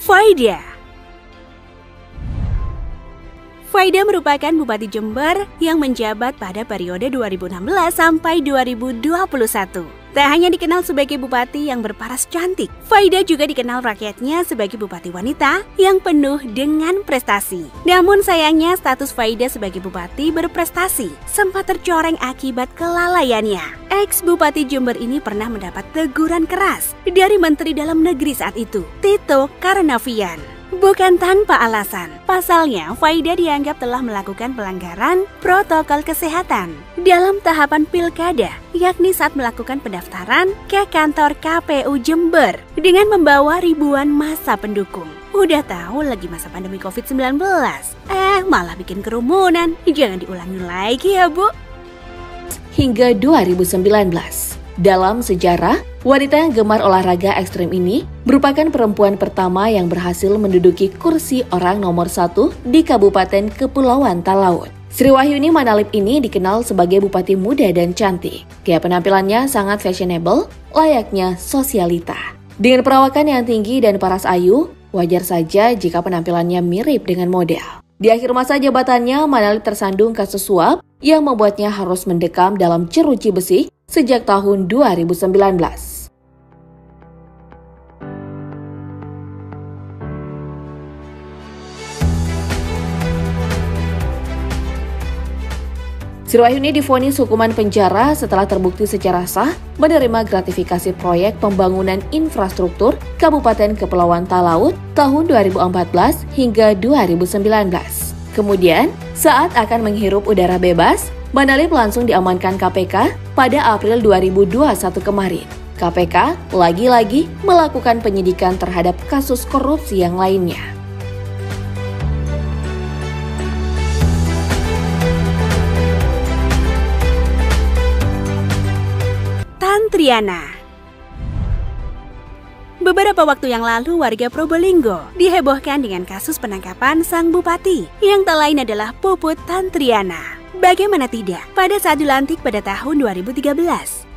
Faida. Faida merupakan Bupati Jember yang menjabat pada periode 2016 sampai 2021. Tak hanya dikenal sebagai bupati yang berparas cantik, Faida juga dikenal rakyatnya sebagai bupati wanita yang penuh dengan prestasi. Namun sayangnya status Faida sebagai bupati berprestasi sempat tercoreng akibat kelalaiannya. Ex-Bupati Jember ini pernah mendapat teguran keras dari Menteri Dalam Negeri saat itu, Tito Karnavian. Bukan tanpa alasan, pasalnya Faida dianggap telah melakukan pelanggaran protokol kesehatan dalam tahapan pilkada, yakni saat melakukan pendaftaran ke kantor KPU Jember dengan membawa ribuan massa pendukung. Udah tahu lagi masa pandemi COVID-19, malah bikin kerumunan. Jangan diulangi lagi ya, Bu. Hingga 2019. Dalam sejarah, wanita yang gemar olahraga ekstrim ini merupakan perempuan pertama yang berhasil menduduki kursi orang nomor 1 di Kabupaten Kepulauan Talaut. Sri Wahyuni Manalip ini dikenal sebagai bupati muda dan cantik. Gaya penampilannya sangat fashionable, layaknya sosialita. Dengan perawakan yang tinggi dan paras ayu, wajar saja jika penampilannya mirip dengan model. Di akhir masa jabatannya, Manalip tersandung kasus suap yang membuatnya harus mendekam dalam jeruji besi sejak tahun 2019. Sri Wahyuni divonis hukuman penjara setelah terbukti secara sah menerima gratifikasi proyek pembangunan infrastruktur Kabupaten Kepulauan Talaut tahun 2014 hingga 2019. Kemudian, saat akan menghirup udara bebas, Manalip langsung diamankan KPK pada April 2021 kemarin. KPK lagi-lagi melakukan penyidikan terhadap kasus korupsi yang lainnya. Tantriana. Beberapa waktu yang lalu warga Probolinggo dihebohkan dengan kasus penangkapan sang bupati yang tak lain adalah Puput Tantriana. Bagaimana tidak, pada saat dilantik pada tahun 2013,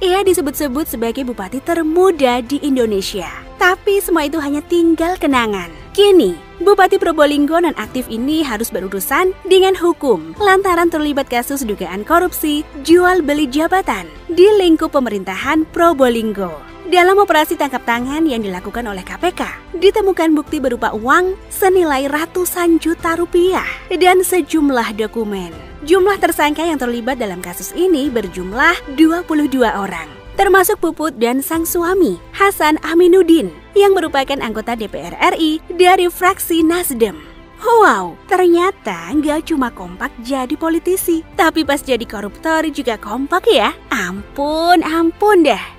ia disebut-sebut sebagai bupati termuda di Indonesia. Tapi semua itu hanya tinggal kenangan. Kini, Bupati Probolinggo nonaktif ini harus berurusan dengan hukum lantaran terlibat kasus dugaan korupsi jual beli jabatan di lingkup pemerintahan Probolinggo. Dalam operasi tangkap tangan yang dilakukan oleh KPK, ditemukan bukti berupa uang senilai ratusan juta rupiah dan sejumlah dokumen. Jumlah tersangka yang terlibat dalam kasus ini berjumlah 22 orang, termasuk Puput dan sang suami, Hasan Aminuddin, yang merupakan anggota DPR RI dari fraksi Nasdem. Wow, ternyata nggak cuma kompak jadi politisi, tapi pas jadi koruptor juga kompak ya. Ampun dah.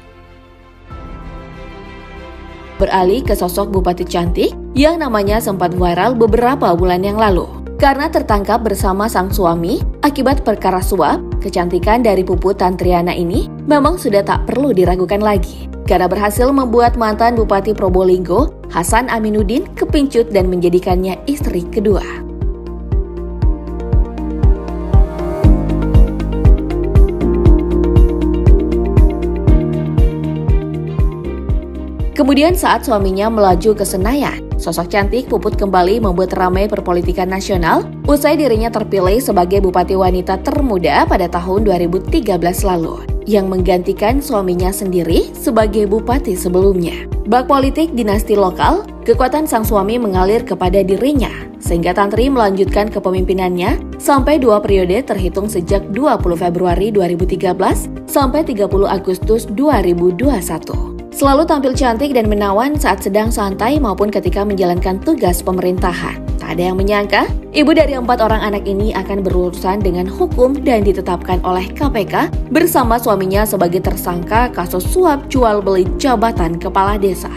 Beralih ke sosok bupati cantik yang namanya sempat viral beberapa bulan yang lalu. Karena tertangkap bersama sang suami akibat perkara suap, kecantikan dari Puput Tantriana ini memang sudah tak perlu diragukan lagi. Karena berhasil membuat mantan Bupati Probolinggo, Hasan Aminuddin, kepincut dan menjadikannya istri kedua. Kemudian saat suaminya melaju ke Senayan, sosok cantik Puput kembali membuat ramai perpolitikan nasional usai dirinya terpilih sebagai bupati wanita termuda pada tahun 2013 lalu, yang menggantikan suaminya sendiri sebagai bupati sebelumnya. Bak politik dinasti lokal, kekuatan sang suami mengalir kepada dirinya, sehingga Tantri melanjutkan kepemimpinannya sampai 2 periode terhitung sejak 20 Februari 2013 sampai 30 Agustus 2021. Selalu tampil cantik dan menawan saat sedang santai maupun ketika menjalankan tugas pemerintahan. Tak ada yang menyangka, ibu dari 4 orang anak ini akan berurusan dengan hukum dan ditetapkan oleh KPK bersama suaminya sebagai tersangka kasus suap jual beli jabatan kepala desa.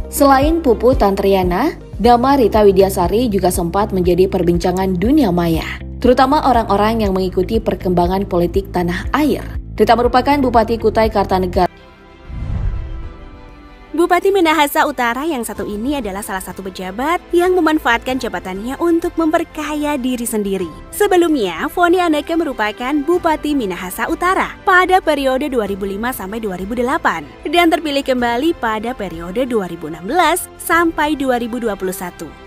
Selain Puput Tantriana, nama Rita Widyasari juga sempat menjadi perbincangan dunia maya, terutama orang-orang yang mengikuti perkembangan politik tanah air. Rita merupakan Bupati Kutai Kartanegara. Bupati Minahasa Utara yang satu ini adalah salah satu pejabat yang memanfaatkan jabatannya untuk memperkaya diri sendiri. Sebelumnya, Foni Andeke merupakan Bupati Minahasa Utara pada periode 2005 sampai 2008 dan terpilih kembali pada periode 2016 sampai 2021.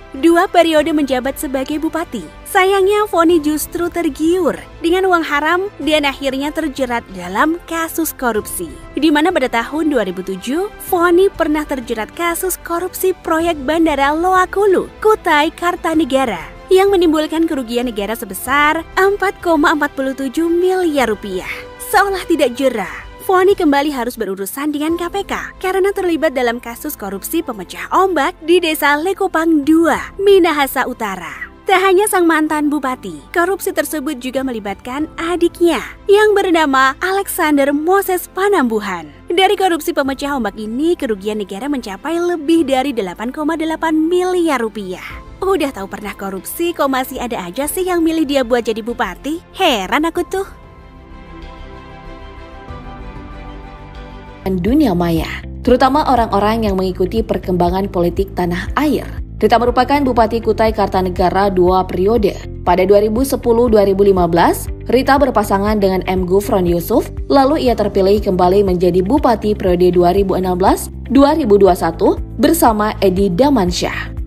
2 periode menjabat sebagai bupati. Sayangnya Foni justru tergiur dengan uang haram dan akhirnya terjerat dalam kasus korupsi. Di mana pada tahun 2007, Foni pernah terjerat kasus korupsi proyek Bandara Loakulu, Kutai Kartanegara yang menimbulkan kerugian negara sebesar 4,47 miliar rupiah. Seolah tidak jera, Foni kembali harus berurusan dengan KPK karena terlibat dalam kasus korupsi pemecah ombak di Desa Lekopang 2, Minahasa Utara. Tak hanya sang mantan bupati, korupsi tersebut juga melibatkan adiknya yang bernama Alexander Moses Panambuhan. Dari korupsi pemecah ombak ini, kerugian negara mencapai lebih dari 8,8 miliar rupiah. Udah tahu pernah korupsi, kok masih ada aja sih yang milih dia buat jadi bupati? Heran aku tuh. Dunia maya, terutama orang-orang yang mengikuti perkembangan politik tanah air. Rita merupakan Bupati Kutai Kartanegara 2 periode. Pada 2010-2015, Rita berpasangan dengan M. Gufron Yusuf, lalu ia terpilih kembali menjadi Bupati periode 2016-2021 bersama Edi Damansyah.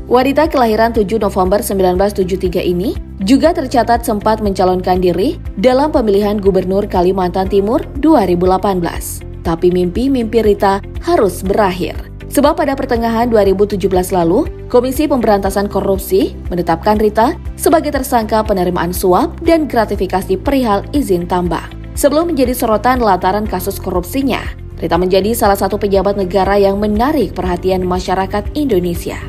Wanita kelahiran 7 November 1973 ini juga tercatat sempat mencalonkan diri dalam pemilihan Gubernur Kalimantan Timur 2018. Tapi mimpi-mimpi Rita harus berakhir. Sebab pada pertengahan 2017 lalu, Komisi Pemberantasan Korupsi menetapkan Rita sebagai tersangka penerimaan suap dan gratifikasi perihal izin tambang. Sebelum menjadi sorotan lantaran kasus korupsinya, Rita menjadi salah satu pejabat negara yang menarik perhatian masyarakat Indonesia.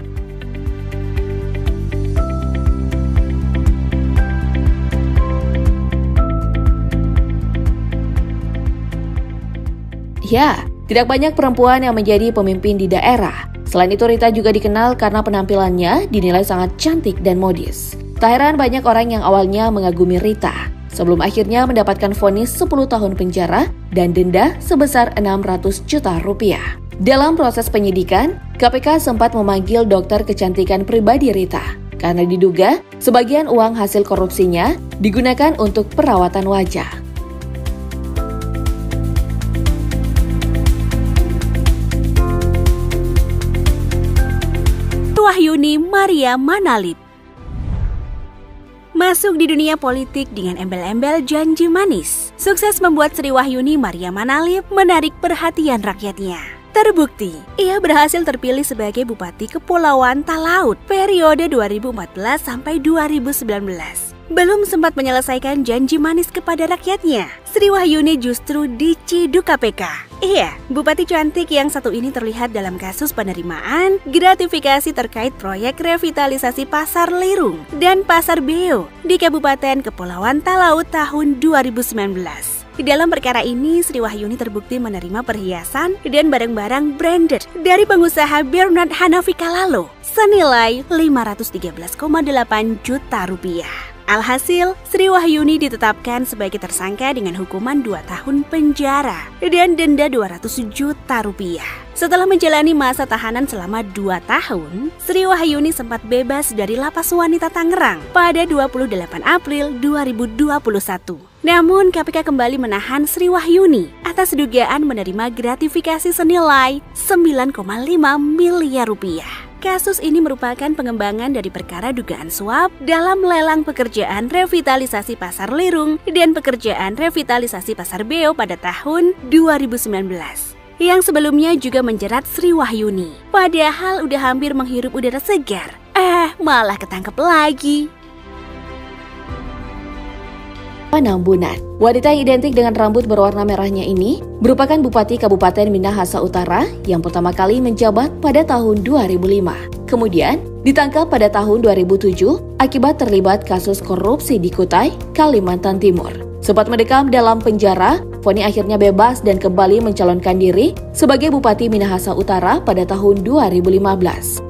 Ya, tidak banyak perempuan yang menjadi pemimpin di daerah. Selain itu, Rita juga dikenal karena penampilannya dinilai sangat cantik dan modis. Tak heran banyak orang yang awalnya mengagumi Rita, sebelum akhirnya mendapatkan vonis 10 tahun penjara dan denda sebesar 600 juta rupiah. Dalam proses penyidikan, KPK sempat memanggil dokter kecantikan pribadi Rita, karena diduga sebagian uang hasil korupsinya digunakan untuk perawatan wajah. Wahyuni Maria Manalip masuk di dunia politik dengan embel-embel janji manis. Sukses membuat Sri Wahyuni Maria Manalip menarik perhatian rakyatnya. Terbukti, ia berhasil terpilih sebagai Bupati Kepulauan Talaut periode 2014 sampai 2019. Belum sempat menyelesaikan janji manis kepada rakyatnya, Sri Wahyuni justru diciduk KPK. Iya, Bupati cantik yang satu ini terlihat dalam kasus penerimaan gratifikasi terkait proyek revitalisasi Pasar Lirung dan Pasar Beo di Kabupaten Kepulauan Talaut tahun 2019. Dalam perkara ini, Sri Wahyuni terbukti menerima perhiasan dan barang-barang branded dari pengusaha Bernard Hanafi Kalalo senilai 513,8 juta rupiah. Alhasil, Sri Wahyuni ditetapkan sebagai tersangka dengan hukuman 2 tahun penjara dan denda 200 juta rupiah. Setelah menjalani masa tahanan selama 2 tahun, Sri Wahyuni sempat bebas dari Lapas Wanita Tangerang pada 28 April 2021. Namun, KPK kembali menahan Sri Wahyuni atas dugaan menerima gratifikasi senilai 9,5 miliar rupiah. Kasus ini merupakan pengembangan dari perkara dugaan suap dalam lelang pekerjaan revitalisasi Pasar Lirung dan pekerjaan revitalisasi Pasar Beo pada tahun 2019. Yang sebelumnya juga menjerat Sri Wahyuni. Padahal udah hampir menghirup udara segar, malah ketangkep lagi. Panambunan. Wanita yang identik dengan rambut berwarna merahnya ini merupakan Bupati Kabupaten Minahasa Utara yang pertama kali menjabat pada tahun 2005. Kemudian ditangkap pada tahun 2007 akibat terlibat kasus korupsi di Kutai, Kalimantan Timur. Sempat mendekam dalam penjara, Foni akhirnya bebas dan kembali mencalonkan diri sebagai Bupati Minahasa Utara pada tahun 2015.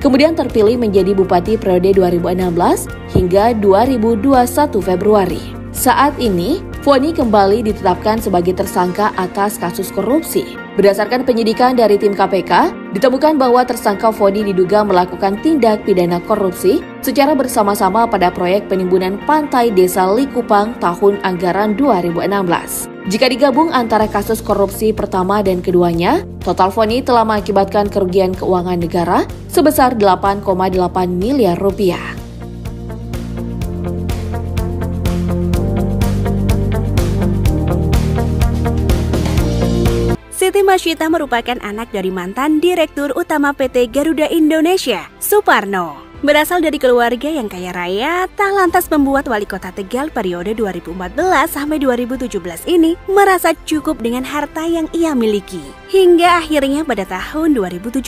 kemudian terpilih menjadi Bupati periode 2016 hingga 2021 Februari. Saat ini, Foni kembali ditetapkan sebagai tersangka atas kasus korupsi. Berdasarkan penyidikan dari tim KPK, ditemukan bahwa tersangka Foni diduga melakukan tindak pidana korupsi secara bersama-sama pada proyek penimbunan pantai Desa Likupang tahun anggaran 2016. Jika digabung antara kasus korupsi pertama dan keduanya, total Foni telah mengakibatkan kerugian keuangan negara sebesar 8,8 miliar rupiah. Siti Masyita merupakan anak dari mantan Direktur Utama PT Garuda Indonesia, Suparno. Berasal dari keluarga yang kaya raya, tak lantas membuat Wali Kota Tegal periode 2014 sampai 2017 ini merasa cukup dengan harta yang ia miliki. Hingga akhirnya pada tahun 2017,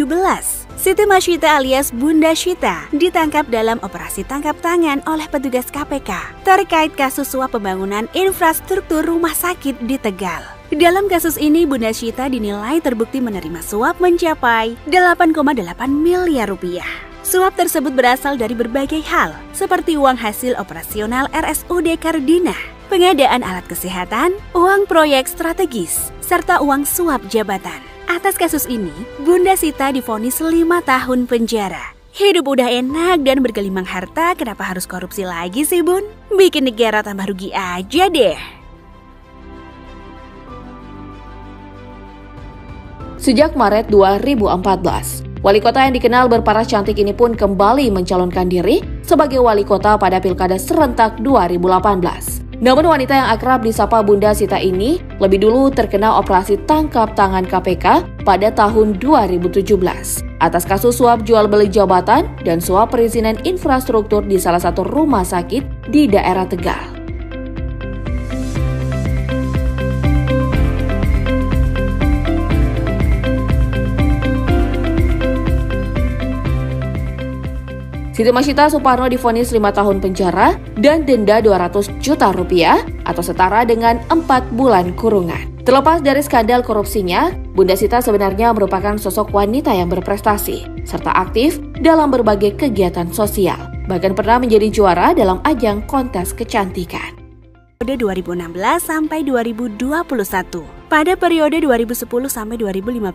Siti Masyita alias Bunda Syita ditangkap dalam operasi tangkap tangan oleh petugas KPK terkait kasus suap pembangunan infrastruktur rumah sakit di Tegal. Dalam kasus ini, Bunda Syita dinilai terbukti menerima suap mencapai 8,8 miliar rupiah. Suap tersebut berasal dari berbagai hal, seperti uang hasil operasional RSUD Kardina, pengadaan alat kesehatan, uang proyek strategis, serta uang suap jabatan. Atas kasus ini, Bunda Syita divonis 5 tahun penjara. Hidup udah enak dan bergelimang harta, kenapa harus korupsi lagi sih, Bun? Bikin negara tambah rugi aja deh. Sejak Maret 2014, wali kota yang dikenal berparas cantik ini pun kembali mencalonkan diri sebagai wali kota pada Pilkada serentak 2018. Namun wanita yang akrab disapa Bunda Syita ini lebih dulu terkena operasi tangkap tangan KPK pada tahun 2017 atas kasus suap jual beli jabatan dan suap perizinan infrastruktur di salah satu rumah sakit di daerah Tegal. Siti Masyita Suparno divonis 5 tahun penjara dan denda 200 juta rupiah atau setara dengan 4 bulan kurungan. Terlepas dari skandal korupsinya, Bunda Syita sebenarnya merupakan sosok wanita yang berprestasi serta aktif dalam berbagai kegiatan sosial. Bahkan pernah menjadi juara dalam ajang kontes kecantikan. Periode 2016 sampai 2021. Pada periode 2010 sampai 2015,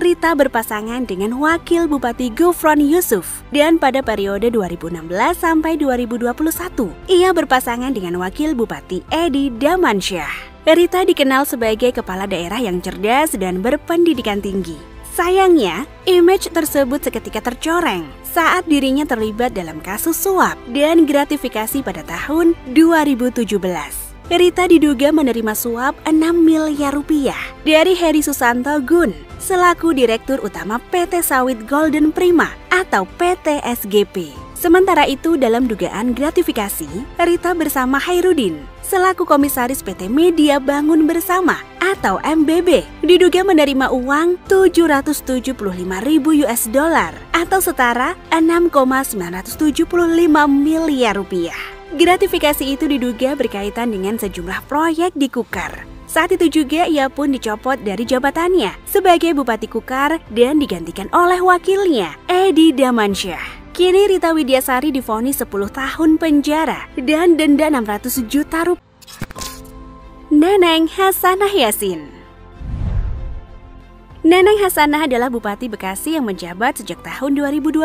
Rita berpasangan dengan Wakil Bupati Gufron Yusuf. Dan pada periode 2016 sampai 2021, ia berpasangan dengan Wakil Bupati Edi Damansyah. Rita dikenal sebagai kepala daerah yang cerdas dan berpendidikan tinggi. Sayangnya, image tersebut seketika tercoreng saat dirinya terlibat dalam kasus suap dan gratifikasi pada tahun 2017. Rita diduga menerima suap 6 miliar rupiah dari Heri Susanto Gun selaku Direktur Utama PT Sawit Golden Prima atau PT SGP. Sementara itu dalam dugaan gratifikasi, Rita bersama Hairudin selaku Komisaris PT Media Bangun Bersama atau MBB diduga menerima uang 775.000 US dollar atau setara 6,975 miliar rupiah. Gratifikasi itu diduga berkaitan dengan sejumlah proyek di Kukar. Saat itu juga ia pun dicopot dari jabatannya sebagai Bupati Kukar dan digantikan oleh wakilnya, Edi Damansyah. Kini Rita Widyasari divonis 10 tahun penjara dan denda 600 juta rupiah. Neneng Hasanah Yassin. Neneng Hasanah adalah Bupati Bekasi yang menjabat sejak tahun 2012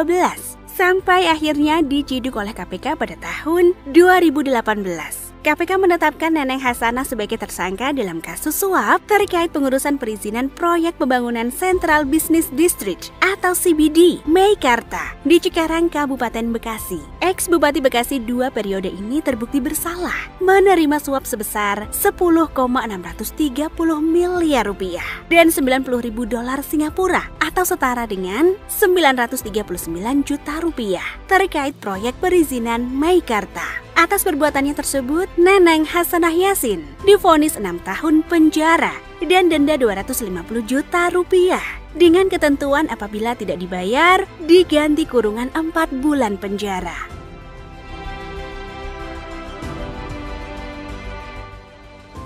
sampai akhirnya diciduk oleh KPK pada tahun 2018. KPK menetapkan Neneng Hasanah sebagai tersangka dalam kasus suap terkait pengurusan perizinan proyek pembangunan Central Business District atau CBD Meikarta di Cikarang, Kabupaten Bekasi. Ex-Bupati Bekasi 2 periode ini terbukti bersalah menerima suap sebesar 10,630 miliar rupiah dan 90.000 dolar Singapura atau setara dengan 939 juta rupiah terkait proyek perizinan Meikarta. Atas perbuatannya tersebut, Neneng Hasanah Yassin divonis 6 tahun penjara dan denda 250 juta rupiah dengan ketentuan apabila tidak dibayar diganti kurungan 4 bulan penjara.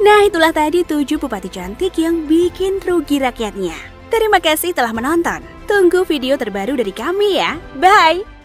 Nah, itulah tadi 7 bupati cantik yang bikin rugi rakyatnya. Terima kasih telah menonton. Tunggu video terbaru dari kami ya. Bye!